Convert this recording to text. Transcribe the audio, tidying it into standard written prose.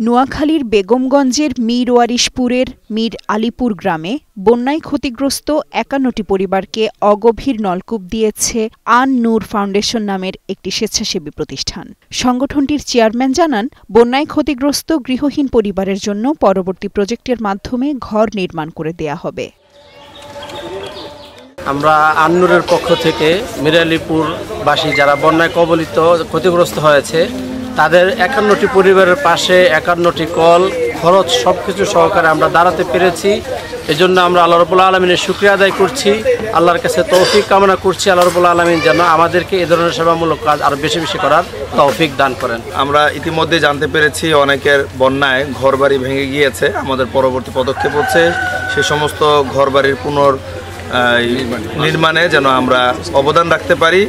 নোয়াখালীর বেগমগঞ্জের মীর ওয়ারিশপুরের মীর আলীপুর গ্রামে বন্যায় ক্ষতিগ্রস্ত ৫১টি পরিবারকে অগভীর নলকূপ দিয়েছে আন নূর ফাউন্ডেশন নামের একটি স্বেচ্ছাসেবী প্রতিষ্ঠান। সংগঠনটির চেয়ারম্যান জানান, বন্যায় ক্ষতিগ্রস্ত গৃহহীন পরিবারের জন্য পরবর্তী প্রজেক্টের মাধ্যমে ঘর নির্মাণ করে দেয়া হবে। আমরা আন নূরের পক্ষ থেকে মীর আলীপুরবাসী যারা বন্যায় কবলিত ক্ষতিগ্রস্ত হয়েছে তাদের ৫১টি পরিবারের পাশে ৫১টি কল খরচ সবকিছু সহকারে আমরা দাঁড়াতে পেরেছি। এজন্য আমরা আল্লাহ রাব্বুল আলামিনের শুকরিয়া আদায় করছি, আল্লাহর কাছে তৌফিক কামনা করছি। আল্লাহ রাব্বুল আলামিন যেন আমাদেরকে এই ধরনের সেবামূলক কাজ আরও বেশি বেশি করার তৌফিক দান করেন। আমরা ইতিমধ্যে জানতে পেরেছি অনেকের বন্যায় ঘরবাড়ি ভেঙে গিয়েছে। আমাদের পরবর্তী পদক্ষেপ হচ্ছে সে সমস্ত ঘরবাড়ির নির্মাণে যেন আমরা অবদান রাখতে পারি।